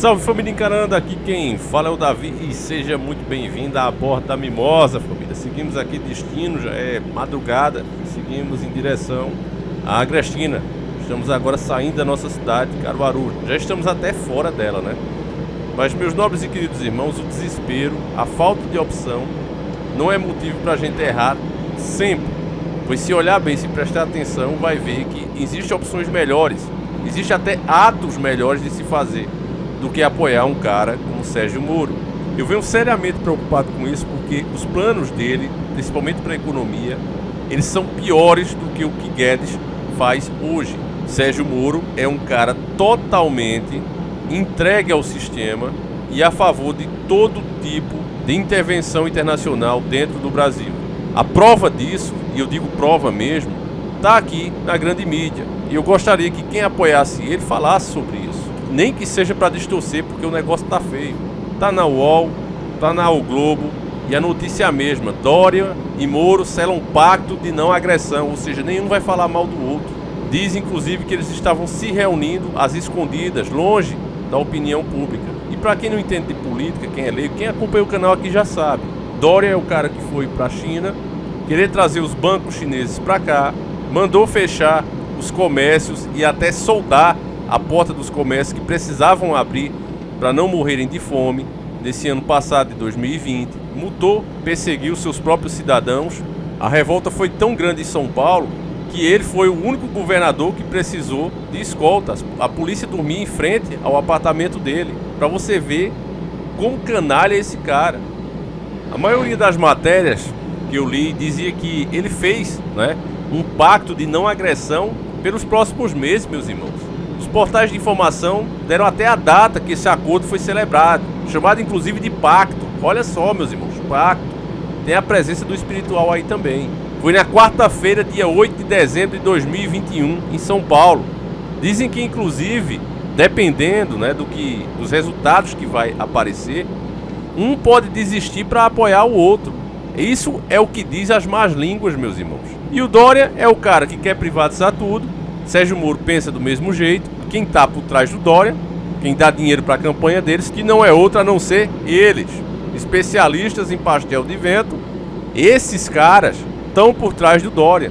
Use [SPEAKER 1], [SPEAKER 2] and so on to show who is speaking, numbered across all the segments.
[SPEAKER 1] Salve família encarando, aqui quem fala é o Davi e seja muito bem-vindo a bordo da Mimosa, família. Seguimos aqui destino, já é madrugada, seguimos em direção à Agrestina. Estamos agora saindo da nossa cidade, Caruaru. Já estamos até fora dela, né? Mas meus nobres e queridos irmãos, o desespero, a falta de opção não é motivo para a gente errar sempre. Pois se olhar bem, se prestar atenção, vai ver que existem opções melhores, existem até atos melhores de se fazer do que apoiar um cara como Sérgio Moro. Eu venho seriamente preocupado com isso porque os planos dele, principalmente para a economia, eles são piores do que o que Guedes faz hoje. Sérgio Moro é um cara totalmente entregue ao sistema e a favor de todo tipo de intervenção internacional dentro do Brasil. A prova disso, e eu digo prova mesmo, está aqui na grande mídia. E eu gostaria que quem apoiasse ele falasse sobre isso. Nem que seja para distorcer, porque o negócio tá feio. Tá na UOL, tá na O Globo, e a notícia é a mesma. Dória e Moro selam um pacto de não agressão, ou seja, nenhum vai falar mal do outro. Diz inclusive que eles estavam se reunindo às escondidas, longe da opinião pública. E para quem não entende de política, quem é leigo, quem acompanha o canal aqui já sabe. Dória é o cara que foi para a China, querer trazer os bancos chineses para cá, mandou fechar os comércios e até soldar a porta dos comércios que precisavam abrir para não morrerem de fome nesse ano passado de 2020, multou, perseguiu seus próprios cidadãos. A revolta foi tão grande em São Paulo que ele foi o único governador que precisou de escoltas. A polícia dormia em frente ao apartamento dele, para você ver quão canalha é esse cara. A maioria das matérias que eu li dizia que ele fez, né, um pacto de não agressão pelos próximos meses, meus irmãos. Os portais de informação deram até a data que esse acordo foi celebrado, chamado inclusive de pacto. Olha só, meus irmãos, pacto. Tem a presença do espiritual aí também. Foi na quarta-feira, dia 8 de dezembro de 2021, em São Paulo. Dizem que inclusive, dependendo, né, dos resultados que vai aparecer, um pode desistir para apoiar o outro. Isso é o que diz as más línguas, meus irmãos. E o Dória é o cara que quer privatizar tudo. Sérgio Moro pensa do mesmo jeito. Quem está por trás do Dória, quem dá dinheiro para a campanha deles, que não é outro a não ser eles, especialistas em pastel de vento. Esses caras estão por trás do Dória.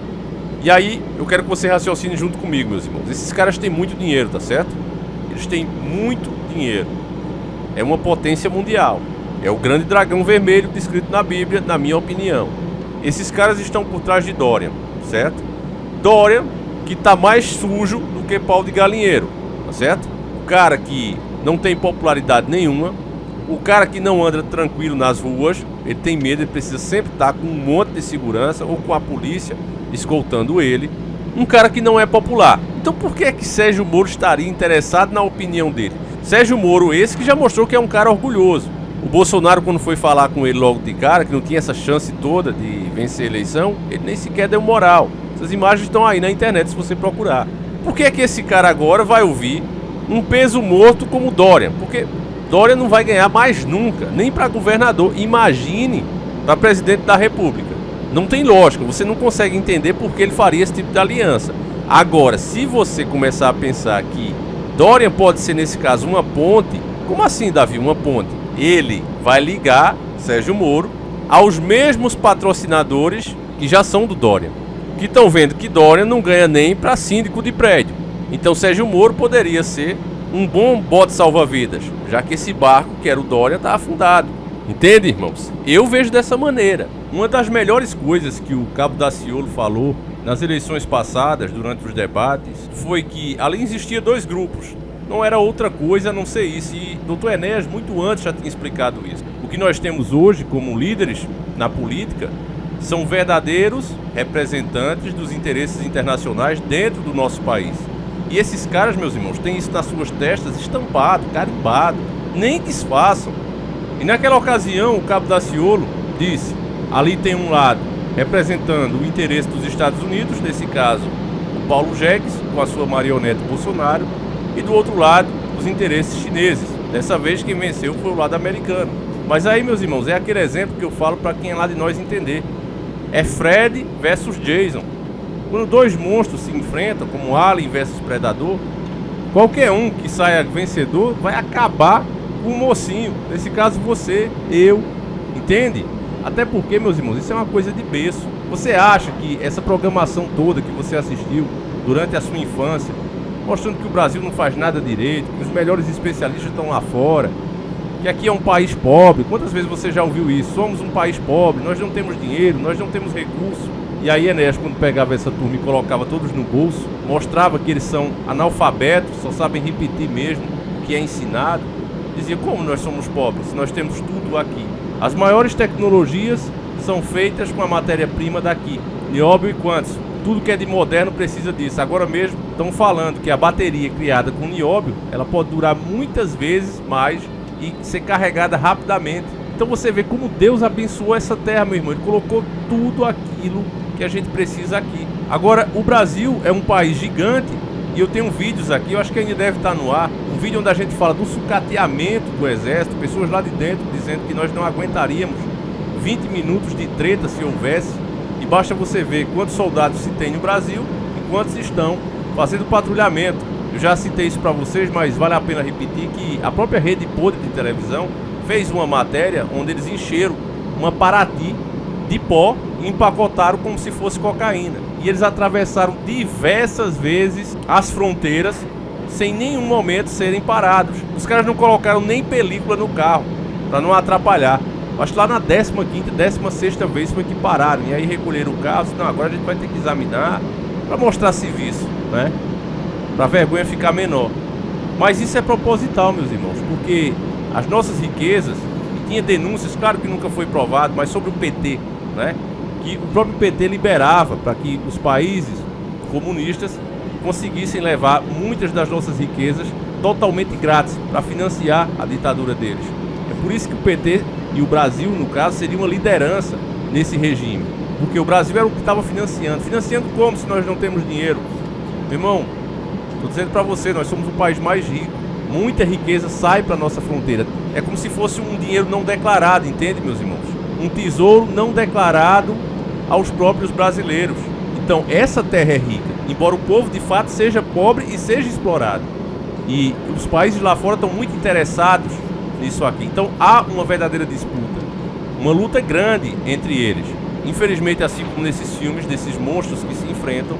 [SPEAKER 1] E aí eu quero que você raciocine junto comigo, meus irmãos. Esses caras têm muito dinheiro, tá certo? Eles têm muito dinheiro. É uma potência mundial. É o grande dragão vermelho descrito na Bíblia, na minha opinião. Esses caras estão por trás de Dória, certo? Dória, que tá mais sujo do que pau de galinheiro, tá certo? O cara que não tem popularidade nenhuma, o cara que não anda tranquilo nas ruas, ele tem medo, ele precisa sempre estar com um monte de segurança ou com a polícia escoltando ele. Um cara que não é popular. Então por que é que Sérgio Moro estaria interessado na opinião dele? Sérgio Moro, esse que já mostrou que é um cara orgulhoso. O Bolsonaro, quando foi falar com ele logo de cara, que não tinha essa chance toda de vencer a eleição, ele nem sequer deu moral. Essas imagens estão aí na internet se você procurar. Por que é que esse cara agora vai ouvir um peso morto como Dória? Porque Dória não vai ganhar mais nunca, nem para governador. Imagine para presidente da República. Não tem lógica, você não consegue entender por que ele faria esse tipo de aliança. Agora, se você começar a pensar que Dória pode ser, nesse caso, uma ponte, como assim, Davi, uma ponte? Ele vai ligar Sérgio Moro aos mesmos patrocinadores que já são do Dória, que estão vendo que Dória não ganha nem para síndico de prédio. Então Sérgio Moro poderia ser um bom bote salva-vidas, já que esse barco, que era o Dória, está afundado. Entende, irmãos? Eu vejo dessa maneira. Uma das melhores coisas que o Cabo Daciolo falou nas eleições passadas, durante os debates, foi que ali existia dois grupos. Não era outra coisa a não ser isso. E Dr. Enéas muito antes já tinha explicado isso. O que nós temos hoje como líderes na política são verdadeiros representantes dos interesses internacionais dentro do nosso país. E esses caras, meus irmãos, têm isso nas suas testas estampado, carimbado. Nem desfaçam. E naquela ocasião o Cabo Daciolo disse: ali tem um lado representando o interesse dos Estados Unidos, nesse caso o Paulo Jegues com a sua marionete Bolsonaro, e do outro lado os interesses chineses. Dessa vez quem venceu foi o lado americano. Mas aí, meus irmãos, é aquele exemplo que eu falo para quem é lá de nós entender. É Fred versus Jason. Quando dois monstros se enfrentam, como Alien versus Predador, Qualquer um que saia vencedor vai acabar com o mocinho. Nesse caso você, eu, entende? Até porque, meus irmãos, isso é uma coisa de berço. Você acha que essa programação toda que você assistiu durante a sua infância, mostrando que o Brasil não faz nada direito, que os melhores especialistas estão lá fora, que aqui é um país pobre, quantas vezes você já ouviu isso? Somos um país pobre, nós não temos dinheiro, nós não temos recursos. E aí Enéas, quando pegava essa turma e colocava todos no bolso, mostrava que eles são analfabetos, só sabem repetir mesmo o que é ensinado, dizia: como nós somos pobres, se nós temos tudo aqui? As maiores tecnologias são feitas com a matéria-prima daqui, nióbio e quantzo. Tudo que é de moderno precisa disso. Agora mesmo estão falando que a bateria criada com nióbio, ela pode durar muitas vezes mais e ser carregada rapidamente. Então você vê como Deus abençoou essa terra, meu irmão. Ele colocou tudo aquilo que a gente precisa aqui. Agora, o Brasil é um país gigante e eu tenho vídeos aqui, eu acho que ainda deve estar no ar, um vídeo onde a gente fala do sucateamento do exército, pessoas lá de dentro dizendo que nós não aguentaríamos 20 minutos de treta se houvesse, e basta você ver quantos soldados se tem no Brasil e quantos estão fazendo patrulhamento. Eu já citei isso para vocês, mas vale a pena repetir que a própria rede podre de televisão fez uma matéria onde eles encheram uma Paraty de pó e empacotaram como se fosse cocaína. E eles atravessaram diversas vezes as fronteiras sem nenhum momento serem parados. Os caras não colocaram nem película no carro para não atrapalhar. Acho que lá na 15ª, 16ª vez foi que pararam. E aí recolheram o carro. Não, agora a gente vai ter que examinar para mostrar serviço, né? Para a vergonha ficar menor. Mas isso é proposital, meus irmãos, porque as nossas riquezas, e tinha denúncias, claro que nunca foi provado, mas sobre o PT, né? Que o próprio PT liberava para que os países comunistas conseguissem levar muitas das nossas riquezas totalmente grátis para financiar a ditadura deles. É por isso que o PT e o Brasil, no caso, seria uma liderança nesse regime, porque o Brasil era o que estava financiando. Financiando como, se nós não temos dinheiro? Meu irmão, estou dizendo para você, nós somos o país mais rico. Muita riqueza sai para nossa fronteira. É como se fosse um dinheiro não declarado, entende, meus irmãos? Um tesouro não declarado aos próprios brasileiros. Então, essa terra é rica, embora o povo de fato seja pobre e seja explorado. E os países lá fora estão muito interessados nisso aqui. Então, há uma verdadeira disputa, uma luta grande entre eles. Infelizmente, assim como nesses filmes, desses monstros que se enfrentam,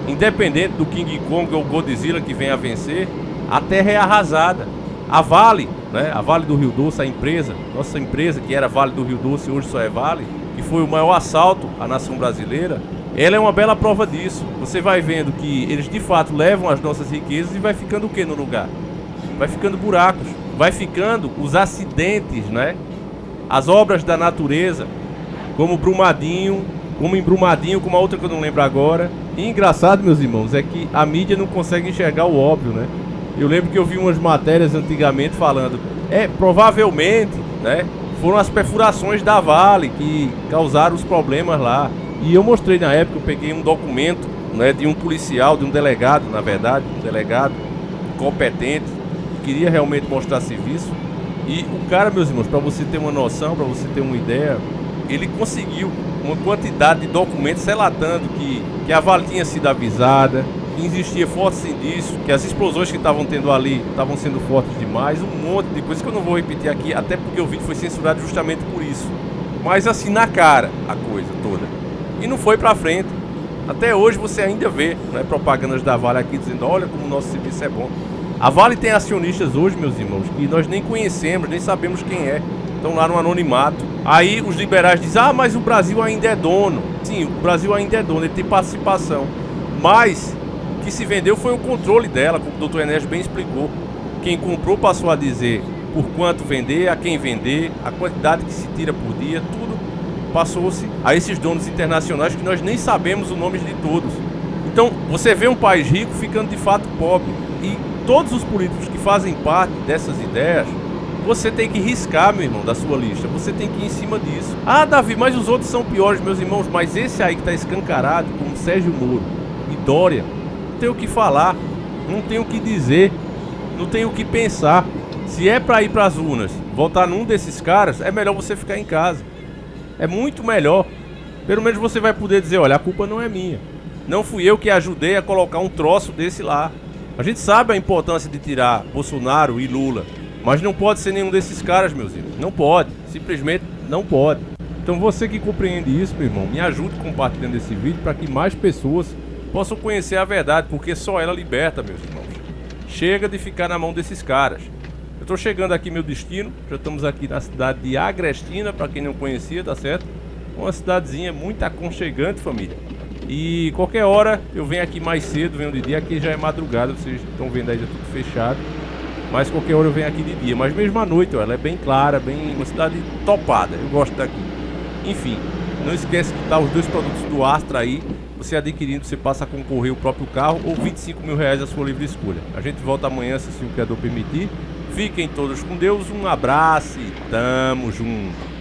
[SPEAKER 1] independente do King Kong ou Godzilla que venha a vencer, a terra é arrasada. A Vale, né? A Vale do Rio Doce, a empresa, nossa empresa que era Vale do Rio Doce, hoje só é Vale, que foi o maior assalto à nação brasileira, ela é uma bela prova disso. Você vai vendo que eles de fato levam as nossas riquezas e vai ficando o que no lugar? Vai ficando buracos, vai ficando os acidentes, né? As obras da natureza, como Brumadinho, como em Brumadinho, como a outra que eu não lembro agora. E engraçado, meus irmãos, é que a mídia não consegue enxergar o óbvio, né? Eu lembro que eu vi umas matérias antigamente falando, provavelmente, né, foram as perfurações da Vale que causaram os problemas lá. E eu mostrei na época, eu peguei um documento, né, de um policial, de um delegado, na verdade, um delegado competente, que queria realmente mostrar serviço. E o cara, meus irmãos, para você ter uma noção, para você ter uma ideia, ele conseguiu uma quantidade de documentos relatando que a Vale tinha sido avisada, que existia fortes indícios, que as explosões que estavam tendo ali estavam sendo fortes demais, um monte de coisa que eu não vou repetir aqui, até porque o vídeo foi censurado justamente por isso. Mas assim, na cara, a coisa toda. E não foi pra frente. Até hoje você ainda vê, né, propagandas da Vale aqui dizendo, olha como o nosso serviço é bom. A Vale tem acionistas hoje, meus irmãos, que nós nem conhecemos, nem sabemos quem é. Estão lá no anonimato. Aí os liberais dizem, mas o Brasil ainda é dono. Sim, o Brasil ainda é dono, ele tem participação. Mas o que se vendeu foi o controle dela, como o Dr. Enéas bem explicou. Quem comprou passou a dizer por quanto vender, a quem vender, a quantidade que se tira por dia, tudo passou-se a esses donos internacionais que nós nem sabemos o nome de todos. Então, você vê um país rico ficando de fato pobre. E todos os políticos que fazem parte dessas ideias, você tem que riscar, meu irmão, da sua lista. Você tem que ir em cima disso. Ah, Davi, mas os outros são piores, meus irmãos. Mas esse aí que está escancarado, como Sérgio Moro e Dória, não tem o que falar, não tem o que dizer, não tem o que pensar. Se é para ir para as urnas, votar num desses caras, é melhor você ficar em casa. É muito melhor. Pelo menos você vai poder dizer, olha, a culpa não é minha. Não fui eu que ajudei a colocar um troço desse lá. A gente sabe a importância de tirar Bolsonaro e Lula, mas não pode ser nenhum desses caras, meus irmãos. Não pode, simplesmente não pode. Então você que compreende isso, meu irmão, me ajude compartilhando esse vídeo para que mais pessoas possam conhecer a verdade, porque só ela liberta, meus irmãos. Chega de ficar na mão desses caras. Eu tô chegando aqui meu destino, já estamos aqui na cidade de Agrestina, para quem não conhecia, tá certo? Uma cidadezinha muito aconchegante, família. E qualquer hora eu venho aqui mais cedo, venho de dia, aqui já é madrugada, vocês estão vendo aí, já tudo fechado. Mas qualquer hora eu venho aqui de dia, mas mesmo à noite, ó, ela é bem clara, bem uma cidade topada, eu gosto daqui. Enfim, não esquece que tá os dois produtos do Astra aí, você adquirindo, você passa a concorrer o próprio carro ou 25 mil reais a sua livre escolha. A gente volta amanhã, se o Criador permitir. Fiquem todos com Deus, um abraço e tamo junto.